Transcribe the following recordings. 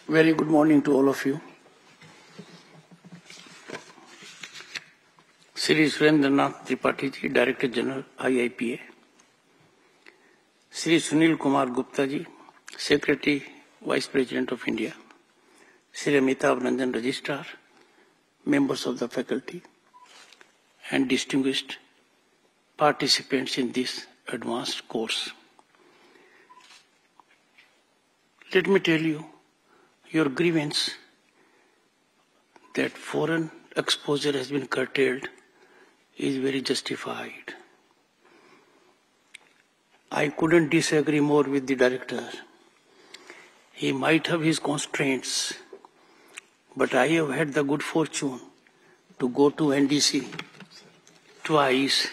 Very good morning to all of you. Shri Jagdeep ji, Director General, IIPA. Shri Sunil Kumar Gupta ji, Secretary, Vice-President of India. Shri Amitabh Ranjan, Registrar, members of the faculty, and distinguished participants in this advanced course. Let me tell you, your grievance that foreign exposure has been curtailed is very justified. I couldn't disagree more with the director. He might have his constraints, but I have had the good fortune to go to NDC twice,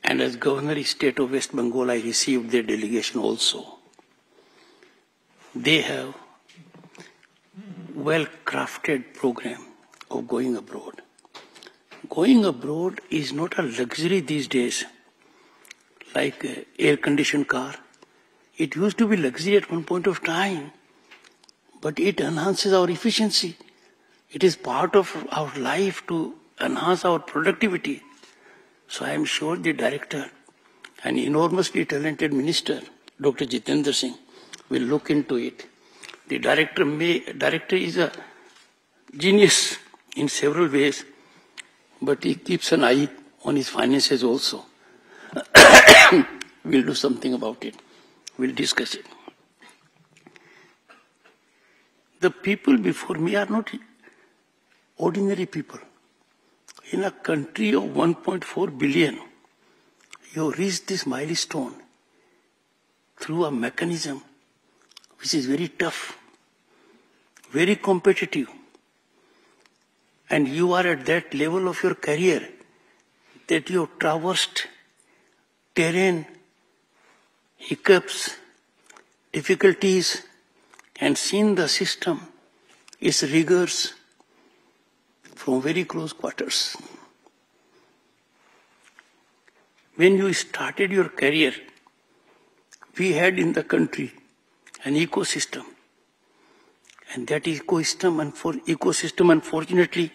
and as Governor State of West Bengal, I received their delegation also. They have well-crafted program of going abroad. Going abroad is not a luxury these days, like an air-conditioned car. It used to be luxury at one point of time, but it enhances our efficiency. It is part of our life to enhance our productivity. So I am sure the director, an enormously talented minister, Dr. Jitendra Singh, will look into it. The director is a genius in several ways, but he keeps an eye on his finances also. We'll do something about it. We'll discuss it. The people before me are not ordinary people. In a country of 1.4 billion, you reach this milestone through a mechanism which is very tough, very competitive. And you are at that level of your career that you have traversed terrain, hiccups, difficulties, and seen the system, its rigors from very close quarters. When you started your career, we had in the country an ecosystem. And that ecosystem, unfortunately,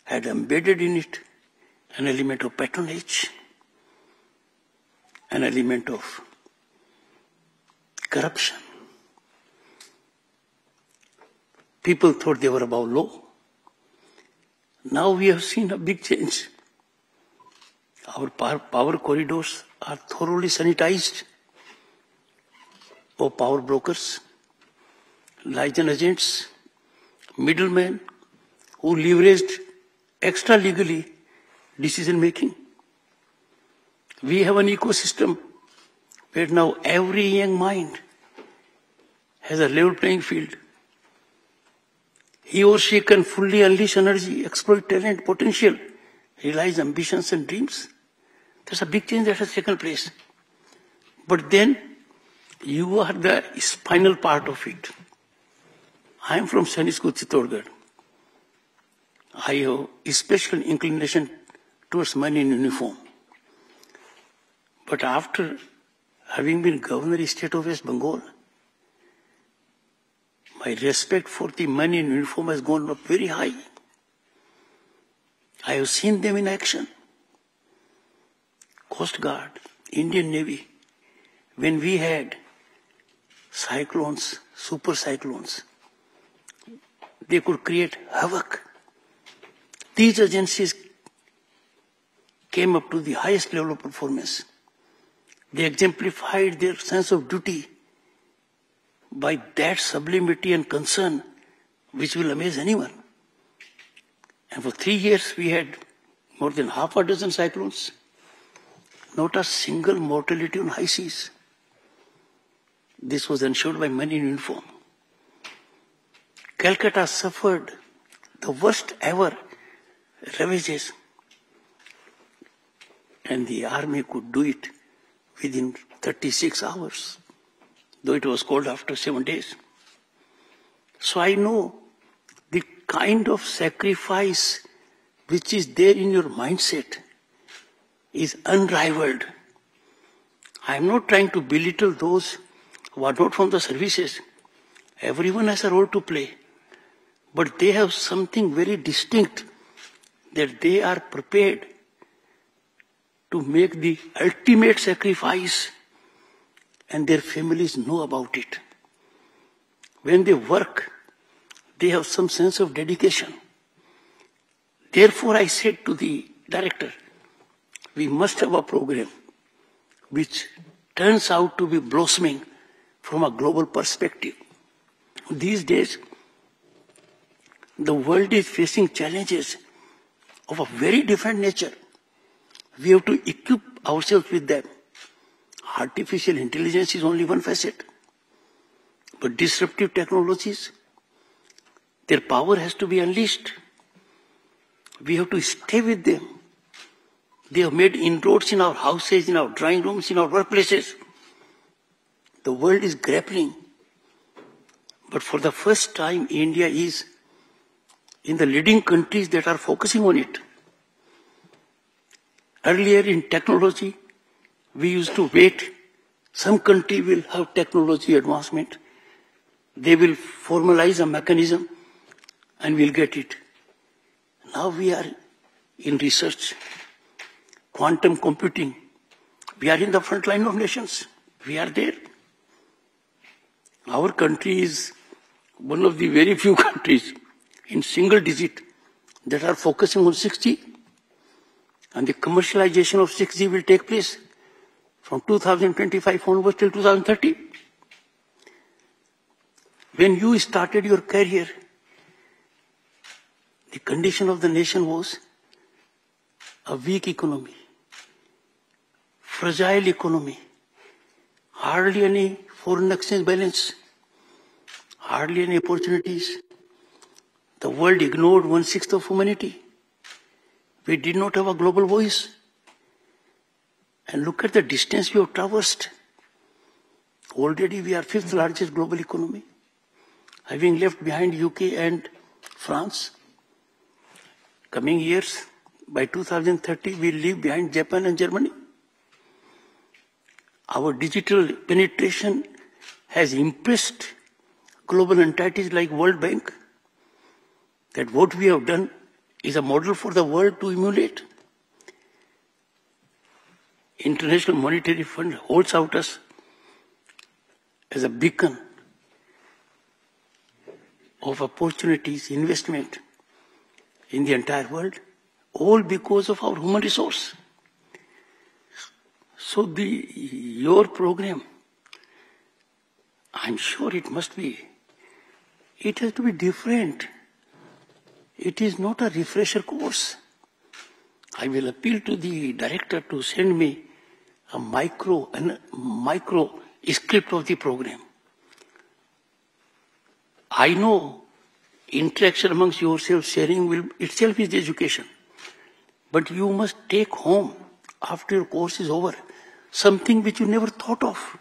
had embedded in it an element of patronage, an element of corruption. People thought they were above law. Now we have seen a big change. Our power corridors are thoroughly sanitized of power brokers, liaison agents, middlemen who leveraged extra legally decision making. We have an ecosystem where now every young mind has a level playing field. He or she can fully unleash energy, exploit talent, potential, realize ambitions and dreams. There's a big change that has taken place. But then you are the spinal part of it. I am from Sainik School, Chittorgarh. I have a special inclination towards men in uniform. But after having been Governor State of West Bengal, my respect for the men in uniform has gone up very high. I have seen them in action. Coast Guard, Indian Navy, when we had cyclones, super cyclones, they could create havoc. These agencies came up to the highest level of performance. They exemplified their sense of duty by that sublimity and concern which will amaze anyone. And for 3 years we had more than half a dozen cyclones, not a single mortality on high seas. This was ensured by men in uniform. Calcutta suffered the worst ever ravages, and the army could do it within 36 hours, though it was called after 7 days. So I know the kind of sacrifice which is there in your mindset is unrivaled. I am not trying to belittle those who are not from the services. Everyone has a role to play. But they have something very distinct, that they are prepared to make the ultimate sacrifice, and their families know about it. When they work, they have some sense of dedication. Therefore, I said to the director, we must have a program which turns out to be blossoming from a global perspective. These days, the world is facing challenges of a very different nature. We have to equip ourselves with them. Artificial intelligence is only one facet. But disruptive technologies, their power has to be unleashed. We have to stay with them. They have made inroads in our houses, in our drawing rooms, in our workplaces. The world is grappling. But for the first time, India is in the leading countries that are focusing on it. Earlier in technology, we used to wait. Some country will have technology advancement. They will formalize a mechanism and we'll get it. Now we are in research, quantum computing. We are in the front line of nations. We are there. Our country is one of the very few countries in single digit that are focusing on 6G. And the commercialization of 6G will take place from 2025 onwards till 2030. When you started your career, the condition of the nation was a weak economy, fragile economy, hardly any foreign exchange balance, hardly any opportunities. The world ignored 1/6 of humanity. We did not have a global voice. And look at the distance we have traversed. Already we are 5th largest global economy, having left behind UK and France. Coming years, by 2030, we'll leave behind Japan and Germany. Our digital penetration has impressed global entities like World Bank that what we have done is a model for the world to emulate. International Monetary Fund holds out us as a beacon of opportunities, investment in the entire world, all because of our human resource. So your program, I'm sure it has to be different. It is not a refresher course. I will appeal to the director to send me a micro script of the program. I know interaction amongst yourselves, sharing itself is education. But you must take home, after your course is over, something which you never thought of.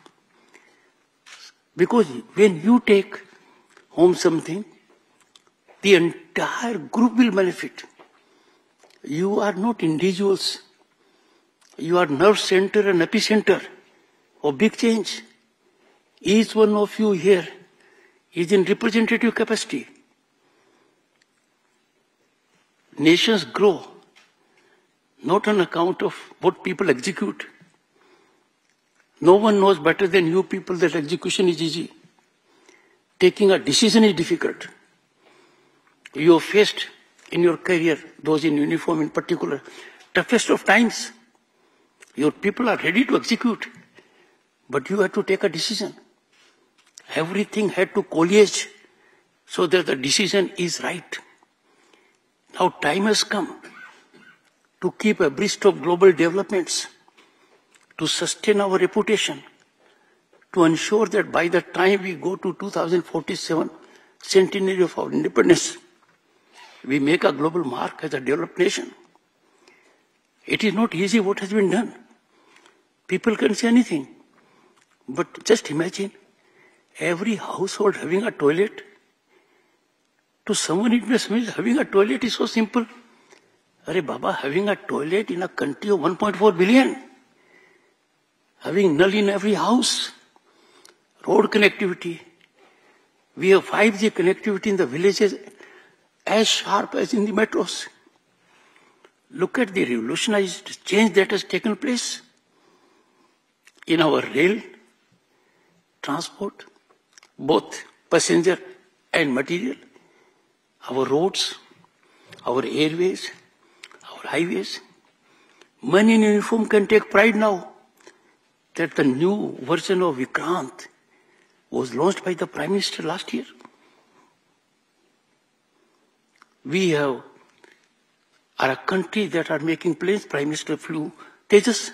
Because when you take home something, the entire group will benefit. You are not individuals. You are nerve center and epicenter of big change. Each one of you here is in representative capacity. Nations grow not on account of what people execute. No one knows better than you people that execution is easy. Taking a decision is difficult. You have faced in your career, those in uniform in particular, toughest of times. Your people are ready to execute, but you have to take a decision. Everything had to coalesce so that the decision is right. Now time has come to keep abreast of global developments, to sustain our reputation, to ensure that by the time we go to 2047, centenary of our independence, we make a global mark as a developed nation. It is not easy what has been done. People can say anything. But just imagine every household having a toilet. To someone it may mean having a toilet is so simple. Arey Baba, having a toilet in a country of 1.4 billion, having null in every house, road connectivity, We have 5G connectivity in the villages as sharp as in the metros. Look at the revolutionized change that has taken place in our rail transport, both passenger and material, our roads, our airways, our highways. Men in uniform can take pride now that the new version of Vikrant was launched by the Prime Minister last year. We are a country that are making planes. Prime Minister flew Tejas,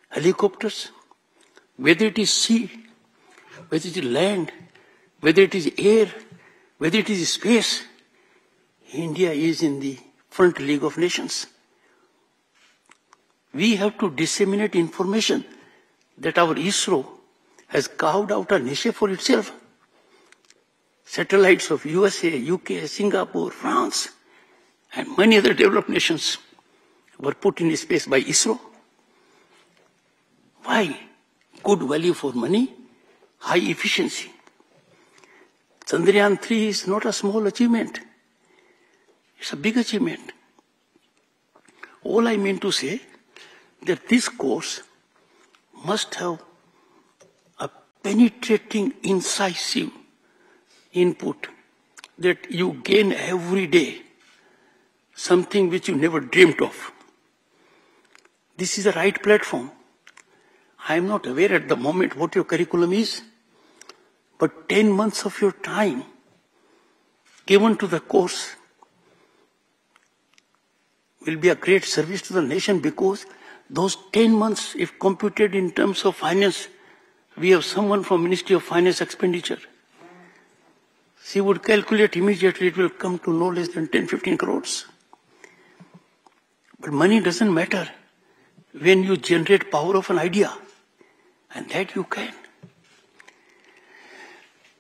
helicopters, whether it is sea, whether it is land, whether it is air, whether it is space. India is in the front league of nations. We have to disseminate information that our ISRO has carved out a niche for itself. Satellites of USA, UK, Singapore, France, and many other developed nations were put in space by ISRO. Why? Good value for money, high efficiency. Chandrayaan 3 is not a small achievement. It's a big achievement. All I mean to say that this course must have a penetrating, incisive input that you gain every day, something which you never dreamt of. This is the right platform. I am not aware at the moment what your curriculum is, but 10 months of your time given to the course will be a great service to the nation, because those 10 months, if computed in terms of finance, we have someone from Ministry of Finance expenditure. She would calculate immediately, it will come to no less than 10-15 crores. But money doesn't matter when you generate power of an idea, and that you can.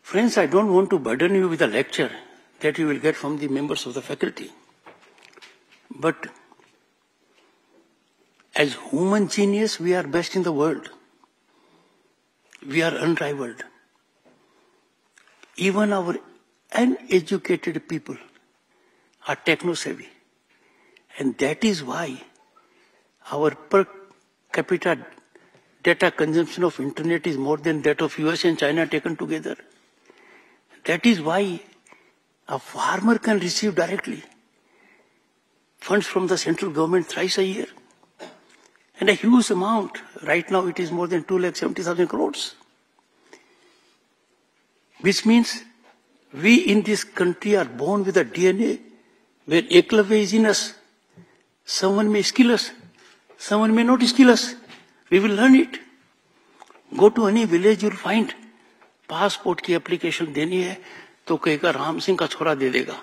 Friends, I don't want to burden you with a lecture that you will get from the members of the faculty. But as human genius, we are best in the world. We are unrivaled. Even our uneducated people are techno-savvy. And that is why our per capita data consumption of internet is more than that of US and China taken together. That is why a farmer can receive directly funds from the central government thrice a year. And a huge amount. Right now it is more than 2,70,000 crores. Which means we in this country are born with a DNA where Eklavya is in us. Someone may skill us, someone may not skill us. We will learn it. Go to any village, you will find passport की application देनी है तो कहेगा राम सिंह का छोरा दे देगा,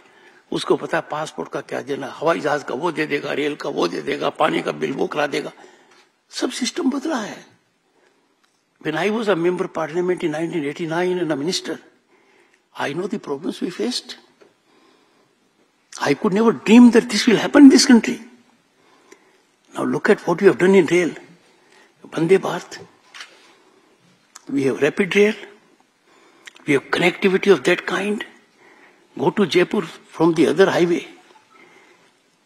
उसको पता है पासपोर्ट का क्या देना, हवाई जहाज का वो दे देगा, रेल का वो दे देगा, पानी का बिल वो करा देगा. सब सिस्टम बदला है. When I was a member of parliament in 1989 and a minister, I know the problems we faced. I could never dream that this will happen in this country. Now look at what we have done in rail. Vande Bharat. We have rapid rail. We have connectivity of that kind. Go to Jaipur from the other highway.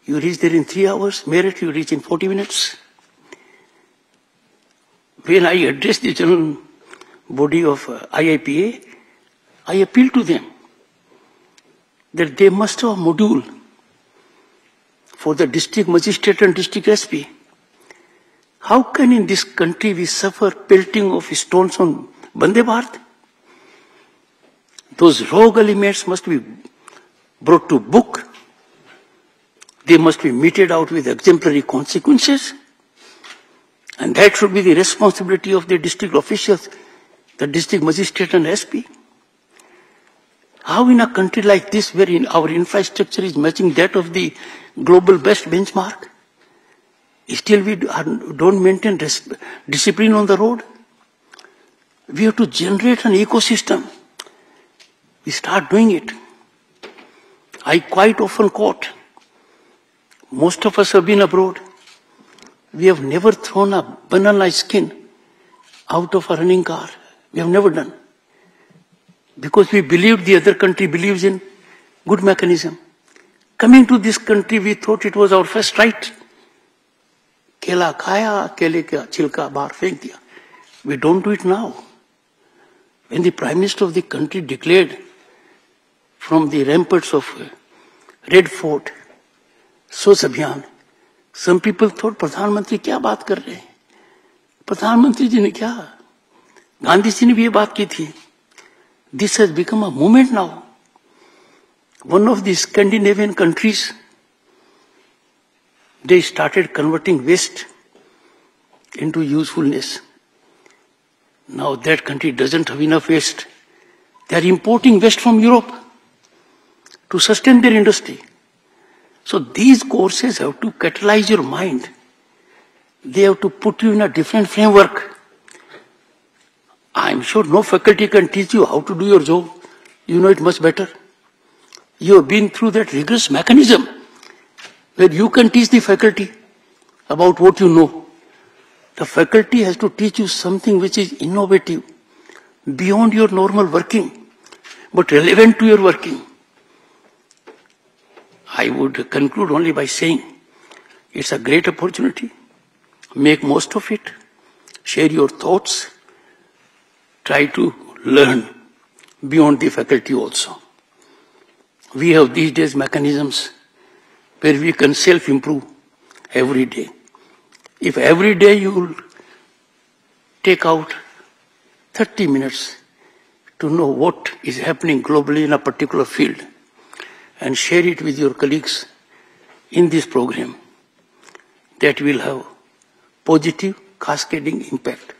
You reach there in 3 hours. Meerut you reach in 40 minutes. When I address the general body of IAPA, I appeal to them that they must have a module for the district magistrate and district SP. How can in this country we suffer pelting of stones on Vande Bharat? Those rogue elements must be brought to book. They must be meted out with exemplary consequences. And that should be the responsibility of the district officials, the district magistrate and SP. How in a country like this, where our infrastructure is matching that of the global best benchmark, still we don't maintain discipline on the road? We have to generate an ecosystem. We start doing it. I quite often quote, most of us have been abroad. We have never thrown a banana skin out of a running car. We have never done. because we believed the other country believes in good mechanism. Coming to this country, we thought it was our first right. Kela khaya, kele ka chilka bahar fenk diya. We don't do it now. When the Prime Minister of the country declared from the ramparts of Red Fort, Swachh Abhiyan, some people thought, Pradhan Mantri kya baat kar rahe hain? Pradhan Mantri ji ne kya? Gandhi ji ne bhi ye baat ki thi. This has become a movement now. One of the Scandinavian countries, they started converting waste into usefulness. Now that country doesn't have enough waste. They are importing waste from Europe to sustain their industry. So these courses have to catalyze your mind. They have to put you in a different framework. I'm sure no faculty can teach you how to do your job. You know it much better. You have been through that rigorous mechanism where you can teach the faculty about what you know. The faculty has to teach you something which is innovative, beyond your normal working, but relevant to your working. I would conclude only by saying it's a great opportunity. Make most of it. Share your thoughts. Try to learn beyond the faculty also. We have these days mechanisms where we can self-improve every day. If every day you will take out 30 minutes to know what is happening globally in a particular field and share it with your colleagues in this program, that will have positive cascading impact.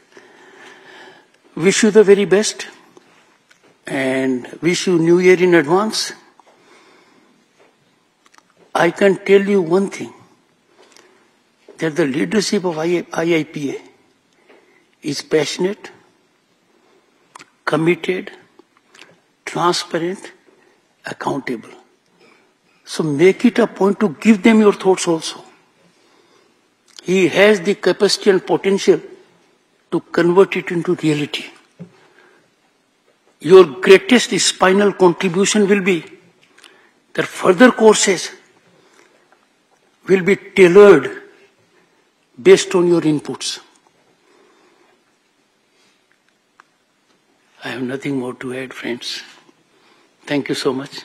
Wish you the very best and wish you New Year in advance. I can tell you one thing, that the leadership of IIPA is passionate, committed, transparent, accountable. So make it a point to give them your thoughts also. He has the capacity and potential to convert it into reality. Your greatest spinal contribution will be that further courses will be tailored based on your inputs. I have nothing more to add, friends. Thank you so much.